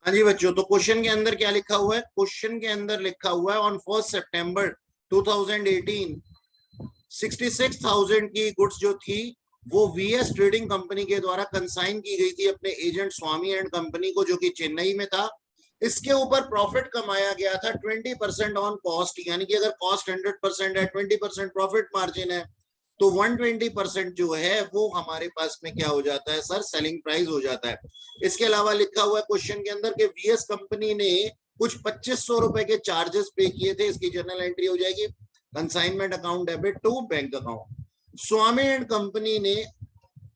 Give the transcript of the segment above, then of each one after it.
हाँ जी बच्चों, तो क्वेश्चन के अंदर क्या लिखा हुआ है? क्वेश्चन के अंदर लिखा हुआ है ऑन 1 सितंबर 2018 66,000 की गुड्स जो थी वो वीएस ट्रेडिंग कंपनी के द्वारा कंसाइन की गई थी अपने एजेंट स्वामी एंड कंपनी को, जो कि चेन्नई में था। इसके ऊपर प्रॉफिट कमाया गया था 20% ऑन कॉस्ट, यानी कि अगर कॉस्ट 100% है, 20% प्रॉफिट मार्जिन है, तो 120% जो है वो हमारे पास में क्या हो जाता है सर? सेलिंग प्राइस हो जाता है। इसके अलावा लिखा हुआ है क्वेश्चन के अंदर कि वीएस कंपनी ने कुछ 2500 रुपए के चार्जेस पे किए थे। इसकी जर्नल एंट्री हो जाएगी consignment account debit to bank account. Swami and company ने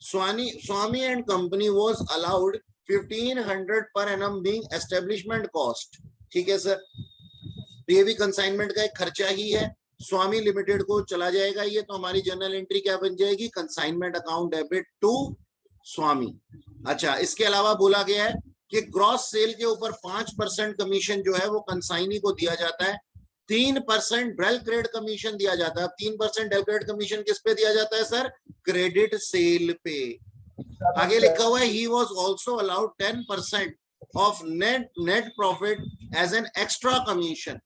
Swami and company was allowed 1500 पर एनम बीइंग एस्टेब्लिशमेंट कॉस्ट। ठीक है सर, तो ये भी कंसाइनमेंट का एक खर्चा ही है, स्वामी लिमिटेड को चला जाएगा ये। तो हमारी जर्नल एंट्री क्या बन जाएगी? कंसाइनमेंट अकाउंट डेबिट टू स्वामी। अच्छा, इसके अलावा बोला गया है कि ग्रॉस सेल के ऊपर 5% कमीशन जो है वो कंसाइनी को दिया जाता है, 3% डेल क्रेडिट कमीशन दिया जाता है। 3% डेल क्रेडिट कमीशन किस पे दिया जाता है सर? क्रेडिट सेल पे। आगे लिखा हुआ है he was also allowed 10% of net profit as an extra commission.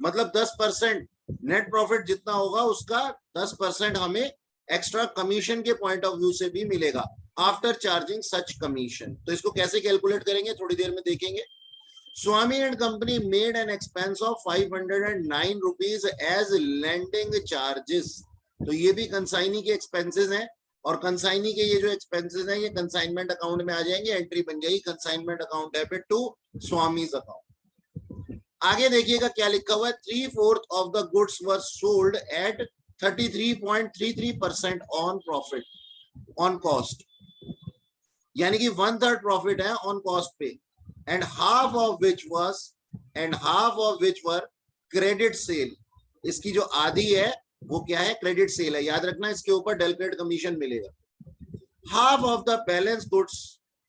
मतलब 10% नेट प्रॉफिट जितना होगा उसका 10% हमें एक्स्ट्रा कमीशन के पॉइंट ऑफ व्यू से भी मिलेगा आफ्टर चार्जिंग सच कमीशन। तो इसको कैसे कैलकुलेट करेंगे थोड़ी देर में देखेंगे। Swami and company made an expense of 509 rupees as landing charges. तो ये भी कंसाइनी के एक्सपेंसेस हैं, और कंसाइनी के ये जो एक्सपेंसेस हैं ये कंसाइनमेंट अकाउंट में आ जाएंगे। एंट्री बन जाएगी consignment account debit to Swami's account. आगे देखिएगा क्या लिखा हुआ है, 3/4 of the goods were sold at 33.33% on profit on cost, यानी कि 1/3 प्रॉफिट है ऑन कॉस्ट पे, and half of which were credit sale. इसकी जो आधी है वो क्या है? क्रेडिट सेल है। याद रखना इसके ऊपर डेल क्रेडिट कमीशन मिलेगा। Half of the balance goods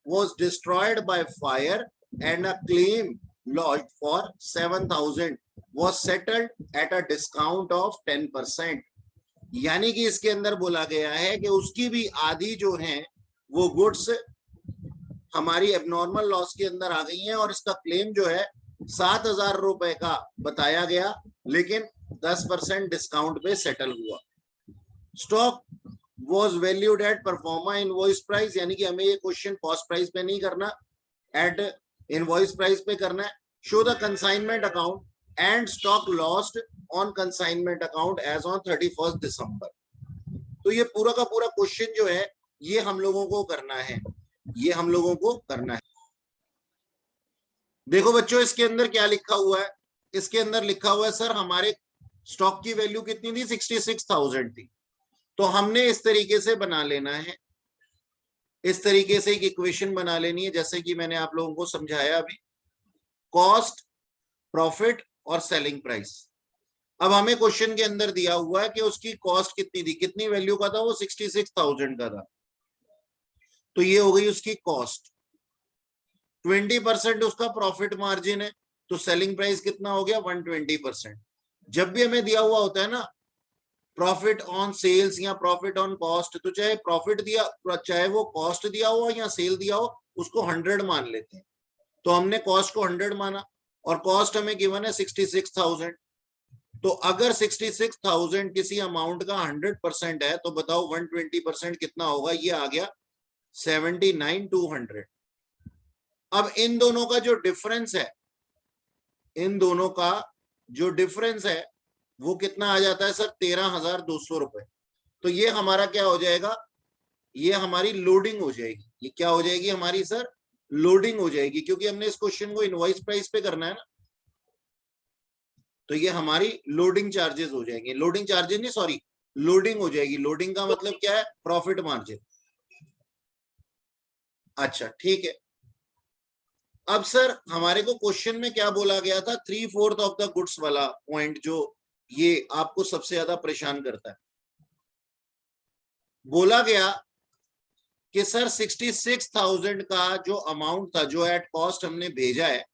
was destroyed by fire and a claim lodged for 7,000 was settled at a discount of 10%। यानी कि इसके अंदर बोला गया है कि उसकी भी आधी जो है वो गुड्स हमारी एबनॉर्मल लॉस के अंदर आ गई हैं, और इसका क्लेम जो है 7,000 रुपए का बताया गया, लेकिन 10% डिस्काउंट पे सेटल हुआ। Stock was valued at performa invoice price, यानी कि हमें ये क्वेश्चन कॉस्ट प्राइस पे नहीं करना, एट इनवॉइस प्राइस पे करना है। Show the consignment account and stock lost on consignment account as on 31 दिसंबर। तो ये पूरा का पूरा क्वेश्चन जो है ये हम लोगों को करना है, ये हम लोगों को करना है। देखो बच्चों इसके अंदर क्या लिखा हुआ है, इसके अंदर लिखा हुआ है सर हमारे स्टॉक की वैल्यू कितनी थी? 66,000 थी। तो हमने इस तरीके से बना लेना है, इस तरीके से एक इक्वेशन बना लेनी है जैसे कि मैंने आप लोगों को समझाया अभी, कॉस्ट, प्रॉफिट और सेलिंग प्राइस। अब हमें क्वेश्चन के अंदर दिया हुआ है कि उसकी कॉस्ट कितनी थी, कितनी वैल्यू का था वो? 66,000 का था। तो ये हो गई उसकी कॉस्ट। 20% उसका प्रॉफिट मार्जिन है, तो सेलिंग प्राइस कितना हो गया? 120%। जब भी हमें दिया हुआ होता है ना प्रॉफिट ऑन सेल्स या प्रॉफिट ऑन कॉस्ट, तो चाहे प्रॉफिट दिया, चाहे वो कॉस्ट दिया हो या सेल दिया हो, उसको 100 मान लेते हैं। तो हमने कॉस्ट को 100 माना, और कॉस्ट हमें गिवन है 66,000। तो अगर 66,000 किसी अमाउंट का 100% है, तो बताओ 120% कितना होगा? ये आ गया 79,200। अब इन दोनों का जो डिफरेंस है, इन दोनों का जो डिफरेंस है वो कितना आ जाता है सर? 13,200 रुपए। तो ये हमारा क्या हो जाएगा? ये हमारी लोडिंग हो जाएगी। ये क्या हो जाएगी हमारी सर? लोडिंग हो जाएगी, क्योंकि हमने इस क्वेश्चन को इनवॉइस प्राइस पे करना है ना। तो ये हमारी लोडिंग चार्जेस हो जाएंगे। लोडिंग चार्जेस नहीं, सॉरी, लोडिंग हो जाएगी। लोडिंग का मतलब क्या है? Profit margin. अच्छा ठीक है। अब सर हमारे को क्वेश्चन में क्या बोला गया था? 3/4 ऑफ द गुड्स वाला पॉइंट जो ये आपको सबसे ज्यादा परेशान करता है। बोला गया कि सर 66,000 का जो अमाउंट था, जो एट कॉस्ट हमने भेजा है,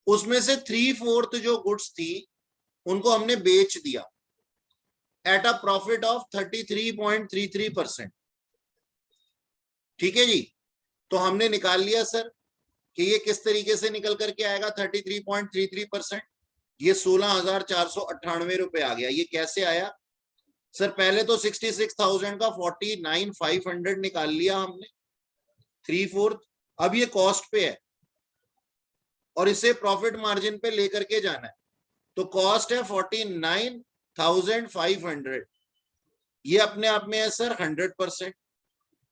उसमें से 3/4 जो गुड्स थी उनको हमने बेच दिया एट अ प्रॉफिट ऑफ 33.33%। ठीक है जी। तो हमने निकाल लिया सर कि ये किस तरीके से निकल करके आएगा 33.33%। ये 16,498 रुपए आ गया। ये कैसे आया सर? पहले तो 66,000 का 49,500 निकाल लिया हमने 3/4। अब ये कॉस्ट पे है और इसे प्रॉफिट मार्जिन पे लेकर के जाना है। तो कॉस्ट है 49,500, ये अपने आप में है सर 100%।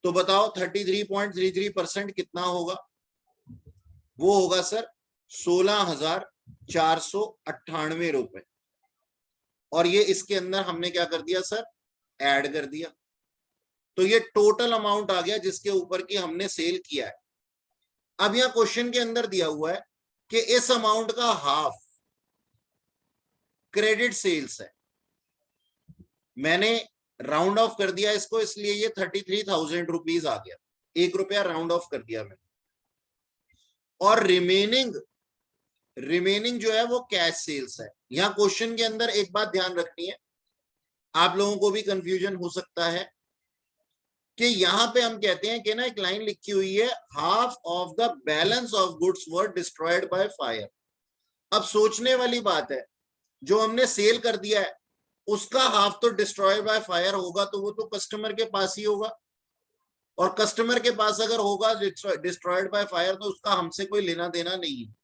तो बताओ 33.33% कितना होगा? वो होगा सर 16,498 रुपए। और ये इसके अंदर हमने क्या कर दिया सर? ऐड कर दिया। तो ये टोटल अमाउंट आ गया जिसके ऊपर की हमने सेल किया है। अब यहां क्वेश्चन के अंदर दिया हुआ है कि इस अमाउंट का हाफ क्रेडिट सेल्स है। मैंने राउंड ऑफ कर दिया इसको, इसलिए ये 33,000 रुपीज आ गया। 1 रुपया राउंड ऑफ कर दिया मैंने। और रिमेनिंग जो है वो कैश सेल्स है। यहां क्वेश्चन के अंदर एक बात ध्यान रखनी है, आप लोगों को भी कंफ्यूजन हो सकता है कि यहां पे हम कहते हैं कि ना एक लाइन लिखी हुई है, half of the balance of goods were destroyed by fire. अब सोचने वाली बात है, जो हमने सेल कर दिया है उसका हाफ तो डिस्ट्रॉय बाय फायर होगा, तो वो तो कस्टमर के पास ही होगा। और कस्टमर के पास अगर होगा डिस्ट्रॉयड बाय फायर तो उसका हमसे कोई लेना देना नहीं है।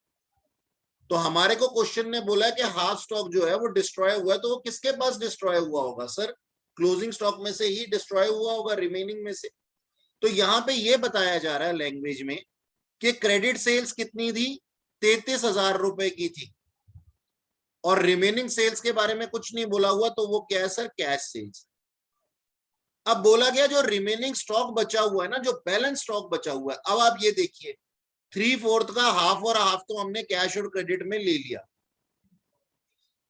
तो हमारे को क्वेश्चन ने बोला है कि हाफ स्टॉक जो है वो डिस्ट्रॉय हुआ है, तो वो किसके पास डिस्ट्रॉय हुआ होगा सर? क्लोजिंग स्टॉक में से ही डिस्ट्रॉय हुआ होगा, रिमेनिंग में से। तो यहां पे ये बताया जा रहा है लैंग्वेज में कि क्रेडिट सेल्स कितनी थी? 33,000 रुपए की थी। और रिमेनिंग सेल्स के बारे में कुछ नहीं बोला हुआ, तो वो क्या है सर? Cash sales. अब बोला गया जो रिमेनिंग स्टॉक बचा हुआ है ना, जो बैलेंस स्टॉक बचा हुआ है, अब आप ये देखिए 3/4 का हाफ और हाफ तो हमने कैश और क्रेडिट में ले लिया।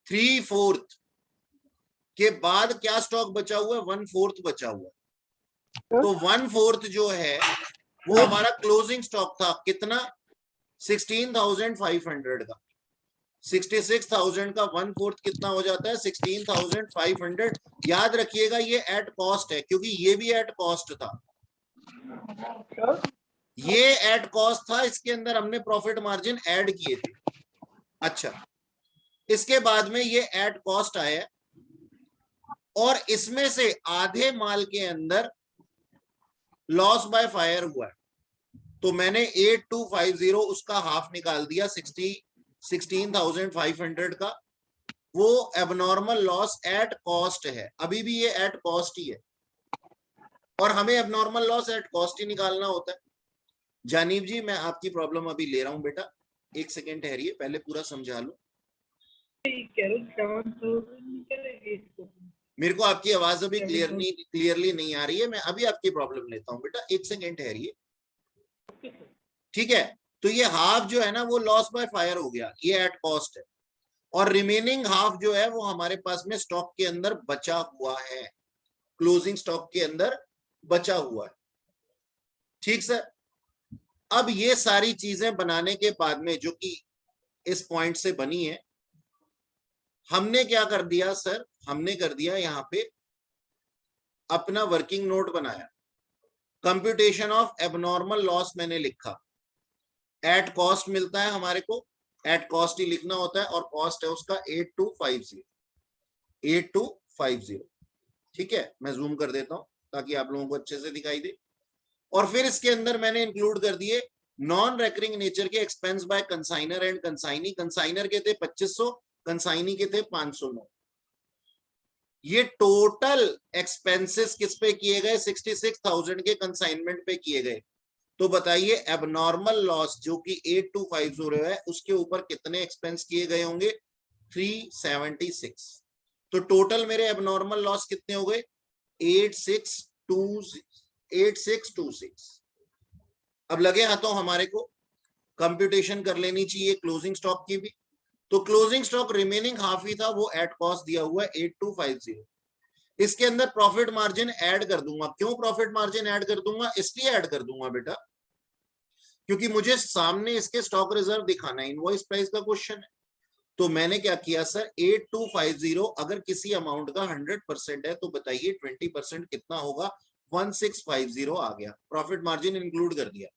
3/4 के बाद क्या स्टॉक बचा हुआ है? 1/4 बचा हुआ है। तो 1/4 जो है वो हमारा क्लोजिंग स्टॉक था। कितना? 16,500 का। 66,000 का 1/4 कितना हो जाता है? 16,500। याद रखिएगा ये एट कॉस्ट है, क्योंकि ये भी एट कॉस्ट था। ये एट कॉस्ट था, इसके अंदर हमने प्रॉफिट मार्जिन ऐड किए थे। अच्छा, इसके बाद में ये एट कॉस्ट आया और इसमें से आधे माल के अंदर लॉस बाय फायर हुआ है। तो मैंने 8250 उसका हाफ निकाल दिया 16,500 का। वो एबनॉर्मल लॉस एट कॉस्ट है, अभी भी ये एट कॉस्ट ही है और हमें एबनॉर्मल लॉस एट कॉस्ट ही निकालना होता है। जानीब जी, मैं आपकी प्रॉब्लम अभी ले रहा हूं बेटा, 1 सेकेंड ठहरिए, पहले पूरा समझा लो। मेरे को आपकी आवाज अभी क्लियरली नहीं आ रही है, मैं अभी आपकी प्रॉब्लम लेता हूं बेटा, 1 सेकेंड ठहरिए, ठीक है? तो ये हाफ जो है ना वो लॉस बाय फायर हो गया, ये एट कॉस्ट है। और रिमेनिंग हाफ जो है वो हमारे पास में स्टॉक के अंदर बचा हुआ है, क्लोजिंग स्टॉक के अंदर बचा हुआ है। ठीक सर? अब ये सारी चीजें बनाने के बाद में, जो कि इस पॉइंट से बनी है, हमने क्या कर दिया सर? हमने कर दिया यहां पे अपना वर्किंग नोट बनाया। कंप्यूटेशन ऑफ एबनॉर्मल लॉस मैंने लिखा। एट कॉस्ट मिलता है हमारे को, एट कॉस्ट ही लिखना होता है, और कॉस्ट है उसका 8250। ठीक है, मैं जूम कर देता हूं ताकि आप लोगों को अच्छे से दिखाई दे। और फिर इसके अंदर मैंने इंक्लूड कर दिए नॉन रेकरिंग नेचर के expense by consignor and consignee. Consignor के थे 2500, कंसाइनी के थे 509। ये टोटल एक्सपेंसेस किस पे किए गए? 66,000 के कंसाइनमेंट पे किए गए। तो बताइए एबनॉर्मल लॉस जो कि 8250 है, उसके ऊपर कितने एक्सपेंस किए गए होंगे? 376। तो टोटल मेरे एबनॉर्मल लॉस कितने हो गए? 8626। अब लगे हाथों हमारे को कंप्यूटेशन कर लेनी चाहिए क्लोजिंग स्टॉक की भी। तो क्लोजिंग स्टॉक रिमेनिंग हाफ ही था, वो एट कॉस्ट दिया हुआ है 8250। इसके अंदर प्रॉफिट मार्जिन ऐड कर दूंगा। क्यों प्रॉफिट मार्जिन ऐड कर दूंगा? इसलिए ऐड कर दूंगा बेटा क्योंकि मुझे सामने इसके स्टॉक रिजर्व दिखाना है, इनवॉइस प्राइस का क्वेश्चन है। तो मैंने क्या किया सर, 8250 अगर किसी अमाउंट का 100% है तो बताइए 20% कितना होगा? 1650 आ गया, प्रॉफिट मार्जिन इंक्लूड कर दिया।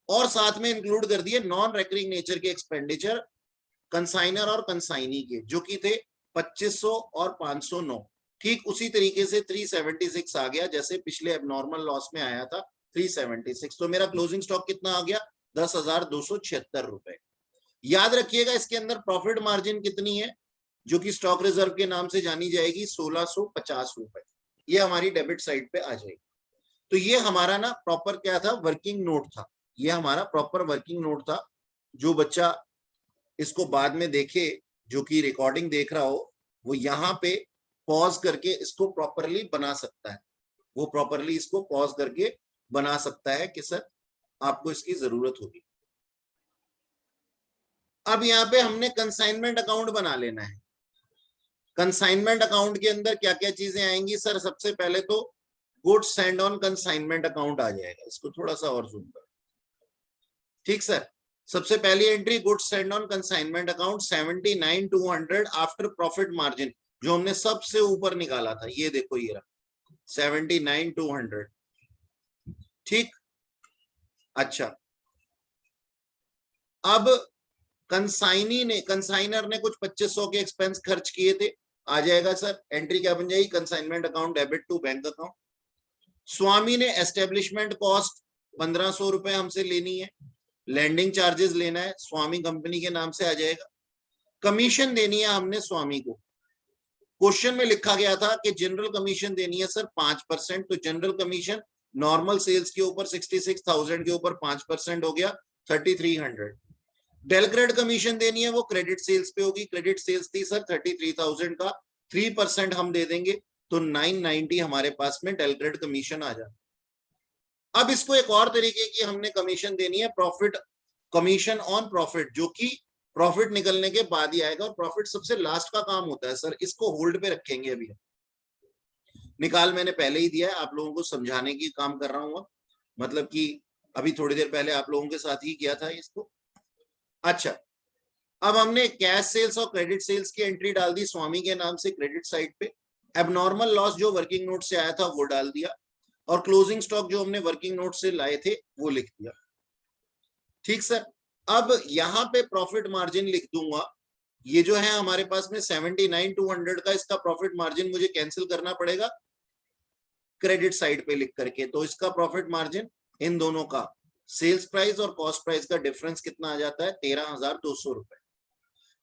और साथ में इंक्लूड कर दिए नॉन रेकरिंग नेचर के एक्सपेंडिचर कंसाइनर और कंसाइनी के, जो कि थे 2500 और 509। ठीक उसी तरीके से 376 आ गया जैसे पिछले एबनॉर्मल लॉस में आया था 376। तो मेरा क्लोजिंग स्टॉक कितना आ गया? 10,276 रुपए। याद रखिएगा इसके अंदर प्रॉफिट मार्जिन कितनी है, जो कि स्टॉक रिजर्व के नाम से जानी जाएगी, 1650 रुपए। ये हमारी डेबिट साइड पे आ जाएगी। तो ये हमारा ना प्रॉपर क्या था, वर्किंग नोट था। ये हमारा प्रॉपर वर्किंग नोट था। जो बच्चा इसको बाद में देखे, जो कि रिकॉर्डिंग देख रहा हो, वो यहाँ पे पॉज करके इसको प्रॉपरली बना सकता है। वो प्रॉपरली इसको पॉज करके बना सकता है कि सर आपको इसकी जरूरत होगी। अब यहाँ पे हमने कंसाइनमेंट अकाउंट बना लेना है। कंसाइनमेंट अकाउंट के अंदर क्या क्या चीजें आएंगी सर? सबसे पहले तो goods send on consignment account आ जाएगा। इसको थोड़ा सा और जूम कर। ठीक सर, सबसे पहली entry goods send on consignment account 79,200 after profit margin, जो हमने सबसे ऊपर निकाला था। ये देखो ये रहा 79,200। ठीक, अच्छा, अब कंसाइनर ने कुछ 2500 के एक्सपेंस खर्च किए थे, आ जाएगा सर। एंट्री क्या बन जाएगी? Consignment account debit to bank account. Swami ने एस्टेब्लिशमेंट कॉस्ट 1500 रुपए हमसे लेनी है, लैंडिंग चार्जेस लेना है, स्वामी कंपनी के नाम से आ जाएगा। कमीशन देनी है हमने स्वामी को। क्वेश्चन में लिखा गया था कि जनरल कमीशन देनी है सर 5%। तो जनरल कमीशन नॉर्मल सेल्स के ऊपर 66,000 के ऊपर 5% हो गया 3300। डेल क्रेडिट कमीशन देनी है, वो क्रेडिट सेल्स पे होगी। क्रेडिट सेल्स थी सर 33,000 का, 3% हम दे देंगे तो 990 हमारे पास में डेल क्रेडिट कमीशन आ जाए। अब इसको एक और तरीके की हमने कमीशन देनी है, प्रॉफिट कमीशन ऑन प्रॉफिट, जो कि प्रॉफिट निकलने के बाद ही आएगा। और प्रॉफिट सबसे लास्ट का काम होता है सर, इसको होल्ड पे रखेंगे। अभी निकाल मैंने पहले ही दिया है, आप लोगों को समझाने की काम कर रहा हूं। मतलब कि अभी थोड़ी देर पहले आप लोगों के साथ ही किया था इसको। अच्छा, अब हमने कैश सेल्स और क्रेडिट सेल्स की एंट्री डाल दी स्वामी के नाम से क्रेडिट साइड पे। एबनॉर्मल लॉस जो वर्किंग नोट से आया था वो डाल दिया, और क्लोजिंग स्टॉक जो हमने वर्किंग नोट से लाए थे वो लिख दिया। ठीक सर, अब यहां पे प्रॉफिट मार्जिन लिख दूंगा। ये जो है हमारे पास में 79,200 का, इसका प्रॉफिट मार्जिन मुझे कैंसिल करना पड़ेगा क्रेडिट साइड पे लिख करके। तो इसका प्रॉफिट मार्जिन इन दोनों का सेल्स प्राइस और कॉस्ट प्राइस का डिफरेंस कितना आ जाता है? 13,200 रुपए।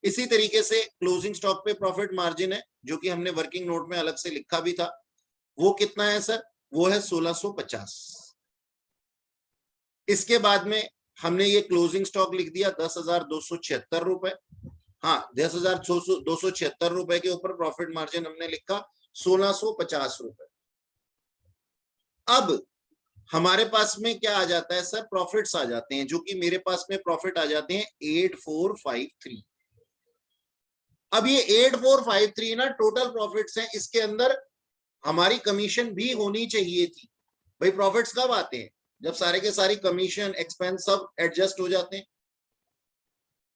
इसी तरीके से क्लोजिंग स्टॉक पे प्रॉफिट मार्जिन है, जो कि हमने वर्किंग नोट में अलग से लिखा भी था। वो कितना है सर? वो है 1650। इसके बाद में हमने ये क्लोजिंग स्टॉक लिख दिया 10,276 रुपए। हाँ, 10,276 रुपए के ऊपर प्रॉफिट मार्जिन हमने लिखा 1650 रुपए। अब हमारे पास में क्या आ जाता है सर? प्रॉफिट्स आ जाते हैं, जो कि मेरे पास में प्रॉफिट आ जाते हैं 8453। अब ये 8453 ना टोटल प्रॉफिट्स हैं। इसके अंदर हमारी कमीशन भी होनी चाहिए थी। भाई प्रॉफिट्स कब आते हैं? जब सारे के सारी कमीशन एक्सपेंस सब एडजस्ट हो जाते हैं।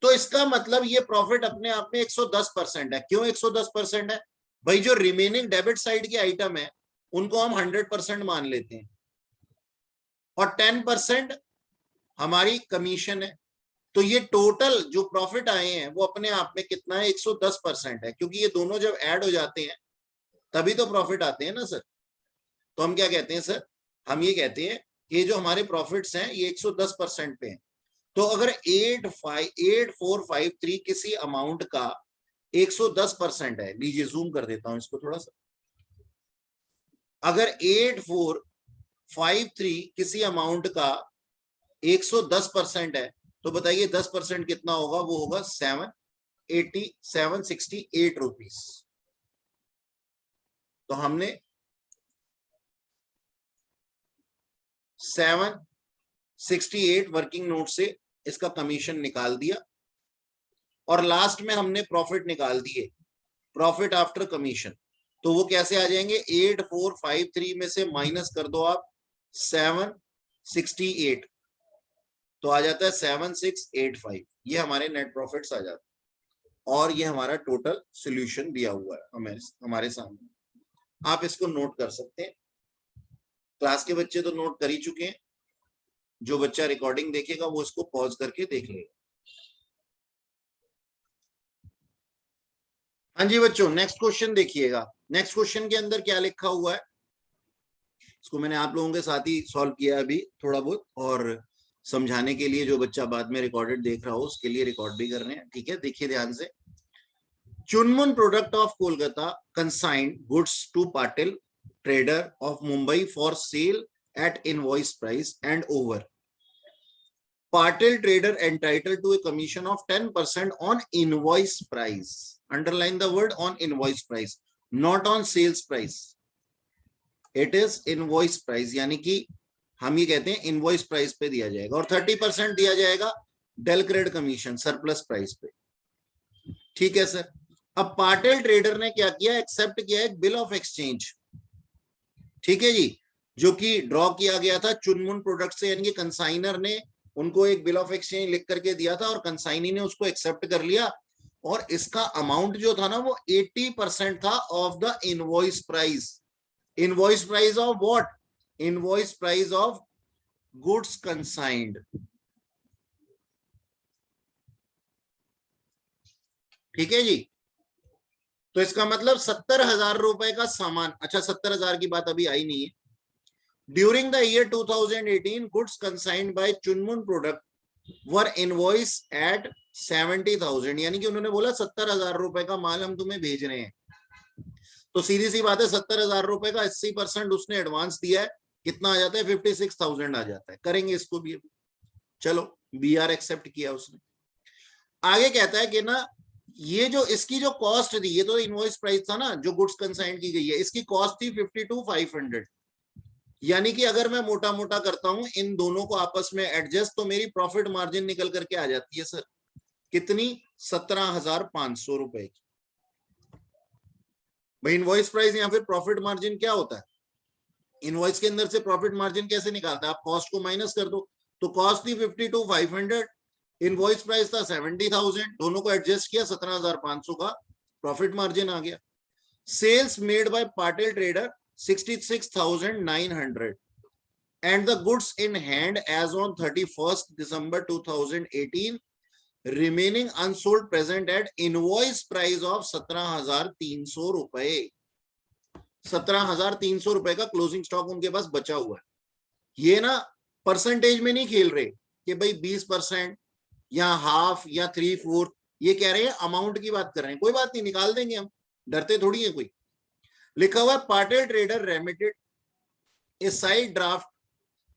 तो इसका मतलब ये प्रॉफिट अपने आप में 110% है। क्यों 110% है? भाई जो रिमेनिंग डेबिट साइड के आइटम है उनको हम 100% मान लेते हैं, और 10% हमारी कमीशन है। तो ये टोटल जो प्रॉफिट आए हैं वो अपने आप में कितना है? 110% है, क्योंकि ये दोनों जब ऐड हो जाते हैं तभी तो प्रॉफिट आते हैं ना सर। तो हम क्या कहते हैं सर? हम ये कहते हैं कि जो हमारे प्रॉफिट्स हैं ये 110% पे हैं। तो अगर 8453 किसी अमाउंट का 110% है, लीजिए जूम कर देता हूं इसको थोड़ा सा। अगर 8453 किसी अमाउंट का 110% है, तो बताइए 10% कितना होगा? वो होगा 768 रुपीस। तो हमने 768 वर्किंग नोट से इसका कमीशन निकाल दिया, और लास्ट में हमने प्रॉफिट निकाल दिए, प्रॉफिट आफ्टर कमीशन। तो वो कैसे आ जाएंगे? 8453 में से माइनस कर दो आप 768, तो आ जाता है 7685। ये हमारे नेट प्रॉफिट्स आ जाते हैं, और ये हमारा टोटल सॉल्यूशन दिया हुआ है हमारे सामने। आप इसको नोट कर सकते हैं। क्लास के बच्चे तो नोट कर ही चुके हैं। जो बच्चा रिकॉर्डिंग देखेगा वो इसको पॉज करके देख लेगा। हाँ जी बच्चों, नेक्स्ट क्वेश्चन देखिएगा। नेक्स्ट क्वेश्चन के अंदर क्या लिखा हुआ है, इसको मैंने आप लोगों के साथ ही सॉल्व किया अभी थोड़ा बहुत, और समझाने के लिए जो बच्चा बाद में रिकॉर्डेड देख रहा हो उसके लिए रिकॉर्ड भी कर रहे हैं। ठीक है, देखिए ध्यान से। Chunmun product of Kolkata consigned goods to Patil trader of Mumbai for sale at invoice price and over. Patil trader entitled to a commission of 10% on invoice price. Underline the word on invoice price, not on sales price. It is invoice price, यानी कि हम ये कहते हैं invoice price पे दिया जाएगा, और 30% दिया जाएगा del credere commission surplus price पे। ठीक है सर। अब पाटिल ट्रेडर ने क्या किया, एक्सेप्ट किया एक बिल ऑफ एक्सचेंज। ठीक है जी, जो कि ड्रॉ किया गया था चुनमुन प्रोडक्ट से, यानी कि कंसाइनर ने उनको एक बिल ऑफ एक्सचेंज लिख करके दिया था और कंसाइनी ने उसको एक्सेप्ट कर लिया, और इसका अमाउंट जो था ना वो 80% था of the invoice price. Invoice price of what? Invoice price of goods consigned. ठीक है जी, तो इसका मतलब 70,000 रुपए का सामान। अच्छा, 70,000 की बात अभी आई नहीं है। During the year 2018, goods consigned by Chunmun product were invoiced at 70,000, यानी कि उन्होंने बोला 70,000 रुपए का माल हम तुम्हें भेज रहे हैं। तो सीधी सी बात है, 70,000 रुपए का 80% उसने एडवांस दिया है, कितना आ जाता है? 56,000 आ जाता है। करेंगे इसको भी, चलो बी आर एक्सेप्ट किया उसने। आगे कहता है कि ना ये जो इसकी जो कॉस्ट थी, ये तो इनवॉइस प्राइस था ना जो गुड्स कंसाइन की गई है, इसकी कॉस्ट थी 52,500। यानी कि अगर मैं मोटा मोटा करता हूं इन दोनों को आपस में एडजस्ट, तो मेरी प्रॉफिट मार्जिन निकल करके आ जाती है सर कितनी? 17,500 रुपए की। भाई इनवॉइस प्राइस या फिर प्रॉफिट मार्जिन क्या होता है? इनवॉइस के अंदर से प्रॉफिट मार्जिन कैसे निकालता है? आप कॉस्ट को माइनस कर दो। तो कॉस्ट थी 52,500, इनवॉइस प्राइस था 70,000, दोनों को एडजस्ट किया, 17,500 का प्रॉफिट मार्जिन आ गया। Sales made by Patil trader 66,900 and the goods in hand as on 31st December 2018 remaining unsold present at invoice price of 17,300 रुपए। 17,300 रुपए का क्लोजिंग स्टॉक उनके पास बचा हुआ है। ये ना परसेंटेज में नहीं खेल रहे कि भाई 20% या हाफ या 3/4, ये कह रहे हैं अमाउंट की बात कर रहे हैं। कोई बात नहीं, निकाल देंगे हम, डरते थोड़ी है कोई। लिखा हुआ Patil trader remitted A side draft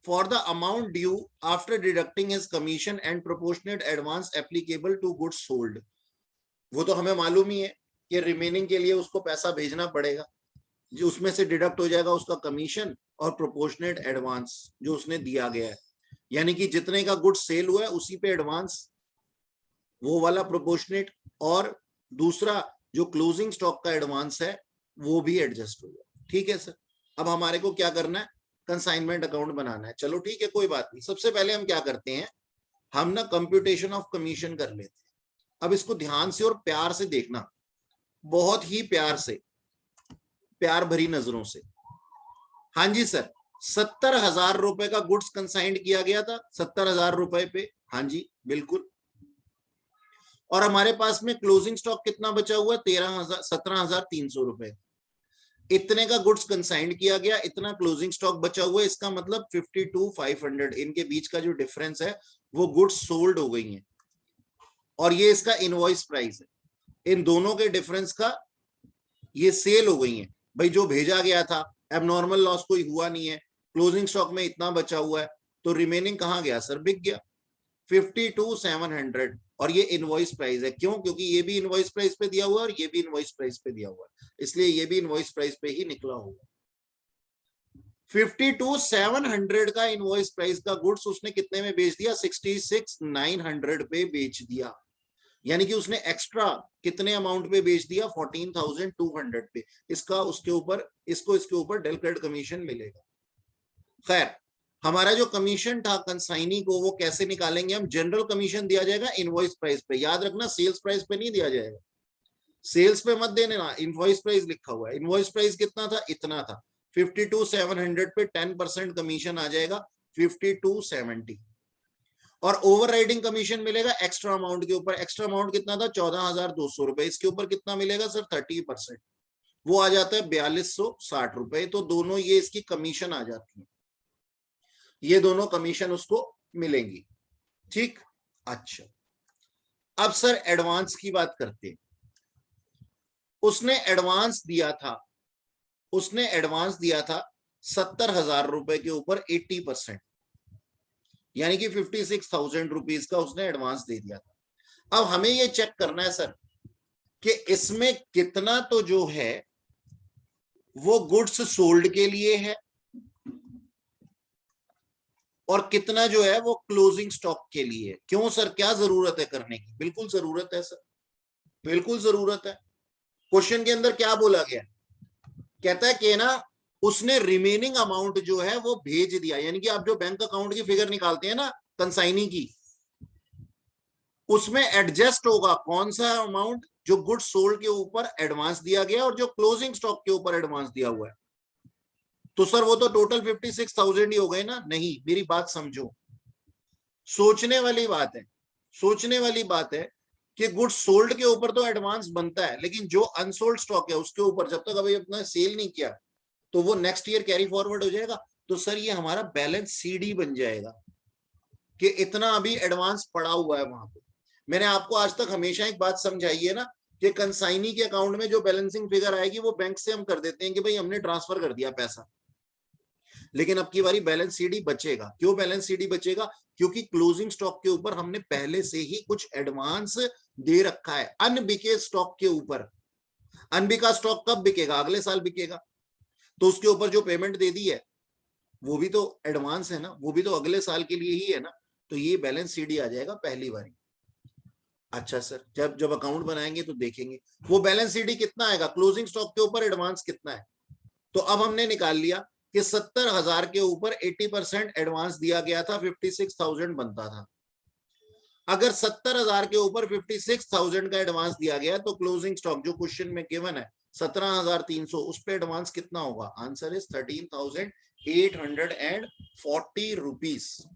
for the amount due after deducting his commission and proportionate advance applicable to goods sold। वो तो हमें मालूम ही है कि रिमेनिंग के लिए उसको पैसा भेजना पड़ेगा, जो उसमें से डिडक्ट हो जाएगा उसका कमीशन और प्रोपोर्शनेट एडवांस जो उसने दिया गया है, यानी कि जितने का गुड्स सेल हुआ है उसी पे एडवांस वो वाला प्रोपोर्शनेट, और दूसरा जो क्लोजिंग स्टॉक का एडवांस है वो भी एडजस्ट हो गया। ठीक है सर। अब हमारे को क्या करना है? कंसाइनमेंट अकाउंट बनाना है। चलो ठीक है, कोई बात नहीं। सबसे पहले हम क्या करते हैं, हम ना कंप्यूटेशन ऑफ कमीशन कर लेते हैं। अब इसको ध्यान से और प्यार से देखना, बहुत ही प्यार से, प्यार भरी नजरों से। हाँ जी सर, 70,000 रुपए का गुड्स कंसाइंड किया गया था 70,000 रुपए पे। हाँ जी बिल्कुल। और हमारे पास में क्लोजिंग स्टॉक कितना बचा हुआ है? 17,300 रुपए। इतने का गुड्स कंसाइंड किया गया, इतना क्लोजिंग स्टॉक बचा हुआ है, इसका मतलब 52,500। इनके बीच का जो डिफरेंस है वो गुड्स सोल्ड हो गई हैं, और ये इसका इनवॉइस प्राइस है। इन दोनों के डिफरेंस का ये सेल हो गई हैं। भाई जो भेजा गया था, एबनॉर्मल लॉस कोई हुआ नहीं है, क्लोजिंग स्टॉक में इतना बचा हुआ है, तो रिमेनिंग कहाँ गया सर? बिक गया 52,700। और ये इनवॉइस प्राइस है। क्यों? क्योंकि ये भी इनवॉइस प्राइस पे दिया हुआ है और ये भी इनवॉइस प्राइस पे दिया हुआ है, इसलिए ये भी इनवॉइस प्राइस पे ही निकला होगा। 52,700 का इनवॉइस प्राइस का गुड्स उसने कितने में बेच दिया? 66,900 पे बेच दिया। यानी कि उसने एक्स्ट्रा कितने अमाउंट पे बेच दिया? 14,200 पे। इसका उसके ऊपर, इसको इसके ऊपर डेल क्रेडिट कमीशन मिलेगा। खैर, हमारा जो कमीशन था कंसाइनी को वो कैसे निकालेंगे हम? जनरल कमीशन दिया जाएगा इनवॉइस प्राइस पे। याद रखना, सेल्स प्राइस पे नहीं दिया जाएगा, सेल्स पे मत देने ना, इनवॉइस प्राइस लिखा हुआ है। इनवॉइस प्राइस कितना था? इतना था। 52,700 पे 10% कमीशन आ जाएगा, 5270 और ओवर राइडिंग कमीशन मिलेगा एक्स्ट्रा अमाउंट के ऊपर। एक्स्ट्रा अमाउंट कितना था? 14,200 रुपए। इसके ऊपर कितना मिलेगा सर? 30%, वो आ जाता है 4260 रुपए। तो दोनों ये इसकी कमीशन आ जाती है, ये दोनों कमीशन उसको मिलेंगी। ठीक, अच्छा अब सर एडवांस की बात करते हैं। उसने एडवांस दिया था 70,000 रुपए के ऊपर 80%, यानी कि 56,000 रुपीज का उसने एडवांस दे दिया था। अब हमें ये चेक करना है सर कि इसमें कितना तो जो है वो गुड्स सोल्ड के लिए है और कितना जो है वो क्लोजिंग स्टॉक के लिए है। क्यों सर, क्या जरूरत है करने की? बिल्कुल जरूरत है सर, बिल्कुल जरूरत है। क्वेश्चन के अंदर क्या बोला गया? कहता है कि ना उसने रिमेनिंग अमाउंट जो है वो भेज दिया, यानी कि आप जो बैंक अकाउंट की फिगर निकालते हैं ना कंसाइनी की, उसमें एडजस्ट होगा कौन सा अमाउंट? जो गुड्स सोल्ड के ऊपर एडवांस दिया गया और जो क्लोजिंग स्टॉक के ऊपर एडवांस दिया हुआ है। तो सर वो तो टोटल 56,000 ही हो गए ना? नहीं, मेरी बात समझो, सोचने वाली बात है, सोचने वाली बात है कि गुड्स सोल्ड के ऊपर तो एडवांस बनता है, लेकिन जो अनसोल्ड स्टॉक है उसके ऊपर जब तक अभी अपना सेल नहीं किया तो वो नेक्स्ट ईयर कैरी फॉरवर्ड हो जाएगा। तो सर ये हमारा बैलेंस सीडी बन जाएगा कि इतना अभी एडवांस पड़ा हुआ है वहां पे। मैंने आपको आज तक हमेशा एक बात समझाई है ना कि कंसाइनी के अकाउंट में जो बैलेंसिंग फिगर आएगी वो बैंक से हम कर देते हैं कि भाई हमने ट्रांसफर कर दिया पैसा, लेकिन अब की बारी बैलेंस सीडी बचेगा। क्यों बैलेंस सीडी बचेगा? क्योंकि क्लोजिंग स्टॉक के ऊपर हमने पहले से ही कुछ एडवांस दे रखा है अनबिके स्टॉक के ऊपर। अनबिका स्टॉक कब बिकेगा? अगले साल बिकेगा, तो उसके ऊपर जो पेमेंट दे दी है वो भी तो एडवांस है ना, वो भी तो अगले साल के लिए ही है ना। तो ये बैलेंस सीडी आ जाएगा पहली बारी। अच्छा सर, जब जब अकाउंट बनाएंगे तो देखेंगे वो बैलेंस सीडी कितना आएगा, क्लोजिंग स्टॉक के ऊपर एडवांस कितना है। तो अब हमने निकाल लिया कि 70,000 के ऊपर 80% एडवांस दिया गया था, 56,000 बनता था। अगर 70,000 के ऊपर 56,000 का एडवांस दिया गया तो क्लोजिंग स्टॉक जो क्वेश्चन में गिवन है 17,300, उस पे एडवांस कितना होगा? Answer is 13,840 rupees.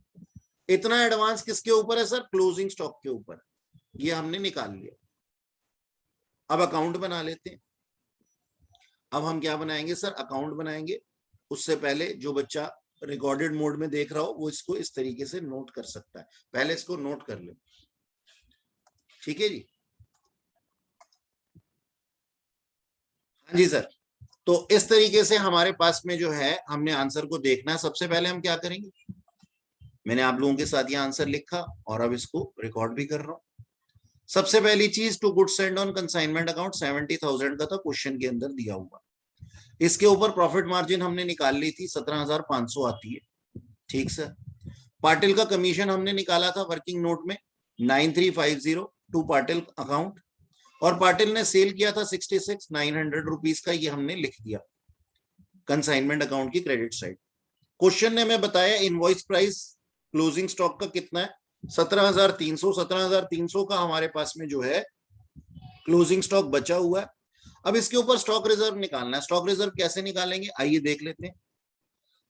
इतना एडवांस किसके ऊपर है सर? क्लोजिंग स्टॉक के ऊपर। ये हमने निकाल लिया। अब अकाउंट बना लेते हैं। अब हम क्या बनाएंगे सर? अकाउंट बनाएंगे। उससे पहले जो बच्चा रिकॉर्डेड मोड में देख रहा हो वो इसको इस तरीके से नोट कर सकता है, पहले इसको नोट कर ले। ठीक है जी, हाँ जी सर। तो इस तरीके से हमारे पास में जो है हमने आंसर को देखना है। सबसे पहले हम क्या करेंगे, मैंने आप लोगों के साथ ये आंसर लिखा और अब इसको रिकॉर्ड भी कर रहा हूं। सबसे पहली चीज, to goods send on consignment account 70,000 का था, क्वेश्चन के अंदर दिया हुआ। इसके ऊपर प्रॉफिट मार्जिन हमने निकाल ली थी, 17,500 आती है। ठीक सर। पाटिल का कमीशन हमने निकाला था वर्किंग नोट में 9350 टू पाटिल अकाउंट, और पाटिल ने सेल किया था 66,900 रुपीज का, ये हमने लिख दिया कंसाइनमेंट अकाउंट की क्रेडिट साइड। क्वेश्चन ने हमें बताया इनवॉइस प्राइस क्लोजिंग स्टॉक का कितना है? 17,300। 17,300 का हमारे पास में जो है क्लोजिंग स्टॉक बचा हुआ है। अब इसके ऊपर स्टॉक रिजर्व निकालना है। स्टॉक रिजर्व कैसे निकालेंगे, आइए देख लेते हैं।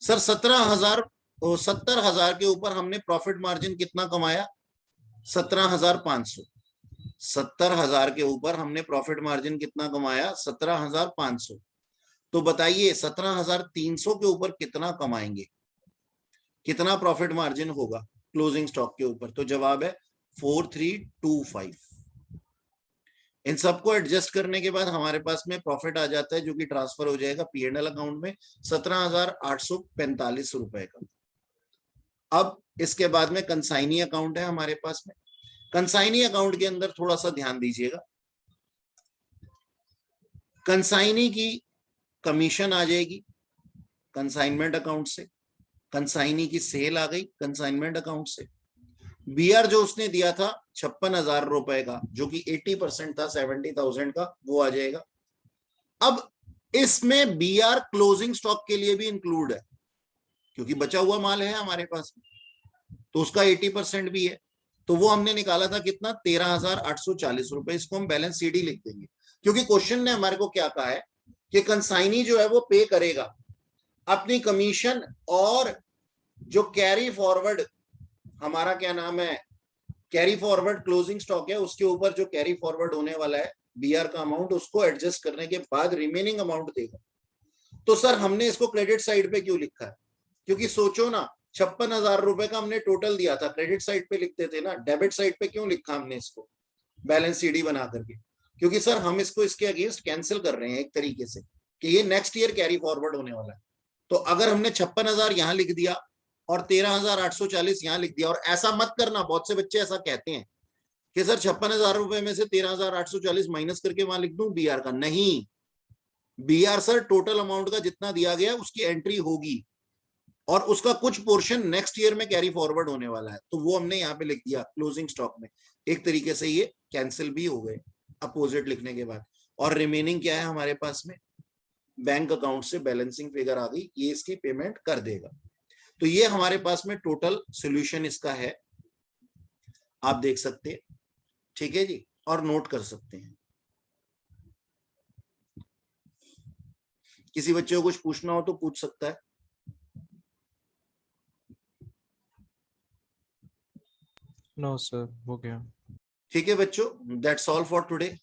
सर 70,000 के ऊपर हमने प्रॉफिट मार्जिन कितना कमाया? 17,500। 70,000 के ऊपर हमने प्रॉफिट मार्जिन कितना कमाया? 17,500। तो बताइए 17,300 के ऊपर कितना कमाएंगे, कितना प्रॉफिट मार्जिन होगा क्लोजिंग स्टॉक के ऊपर? तो जवाब है 4325। इन सबको एडजस्ट करने के बाद हमारे पास में प्रॉफिट आ जाता है जो कि ट्रांसफर हो जाएगा पीएनएल अकाउंट में 17,845 रुपए का। अब इसके बाद में कंसाइनी अकाउंट है हमारे पास में। कंसाइनी अकाउंट के अंदर थोड़ा सा ध्यान दीजिएगा। कंसाइनी की कमीशन आ जाएगी कंसाइनमेंट अकाउंट से, कंसाइनी की सेल आ गई कंसाइनमेंट अकाउंट से। बीआर जो उसने दिया था 56,000 रुपए का, जो कि 80% था 70,000 का, वो आ जाएगा। अब इसमें बीआर क्लोजिंग स्टॉक के लिए भी इंक्लूड है क्योंकि बचा हुआ माल है हमारे पास में, तो उसका 80% भी है। तो वो हमने निकाला था कितना? 13,840 रुपए। इसको हम बैलेंस सीडी लिख देंगे क्योंकि क्वेश्चन ने हमारे को क्या कहा है कि कंसाइनी जो है वो पे करेगा अपनी कमीशन और जो कैरी फॉरवर्ड हमारा क्या नाम है, कैरी फॉरवर्ड क्लोजिंग स्टॉक है, उसके ऊपर जो कैरी फॉरवर्ड होने वाला है बीआर का अमाउंट, उसको एडजस्ट करने के बाद रिमेनिंग अमाउंट देगा। तो सर हमने इसको क्रेडिट साइड पे क्यों लिखा है? क्योंकि सोचो ना, 56,000 रुपए का हमने टोटल दिया था, क्रेडिट साइड पे लिखते थे ना, डेबिट साइड पे क्यों लिखा हमने इसको बैलेंस सीडी बना करके? क्योंकि सर हम इसको इसके अगेंस्ट कैंसिल कर रहे हैं एक तरीके से, कि ये नेक्स्ट ईयर कैरी फॉरवर्ड होने वाला है। तो अगर हमने 56,000 यहां लिख दिया और 13,840 यहां लिख दिया, और ऐसा मत करना, बहुत से बच्चे ऐसा कहते हैं कि सर 56,000 रुपए में से 13,840 माइनस करके वहां लिख दूं बीआर का। नहीं, बीआर सर टोटल अमाउंट का जितना दिया गया उसकी एंट्री होगी, और उसका कुछ पोर्शन नेक्स्ट ईयर में कैरी फॉरवर्ड होने वाला है, तो वो हमने यहाँ पे लिख दिया क्लोजिंग स्टॉक में। एक तरीके से ये कैंसिल भी हो गए अपोजिट लिखने के बाद। और रिमेनिंग क्या है हमारे पास में, बैंक अकाउंट से बैलेंसिंग फिगर आ गई, ये इसकी पेमेंट कर देगा। तो ये हमारे पास में टोटल सोल्यूशन इसका है, आप देख सकते हैं, ठीक है जी, और नोट कर सकते हैं। किसी बच्चे को कुछ पूछना हो तो पूछ सकता है। नो सर, हो गया। ठीक है बच्चों, दैट्स ऑल फॉर टुडे।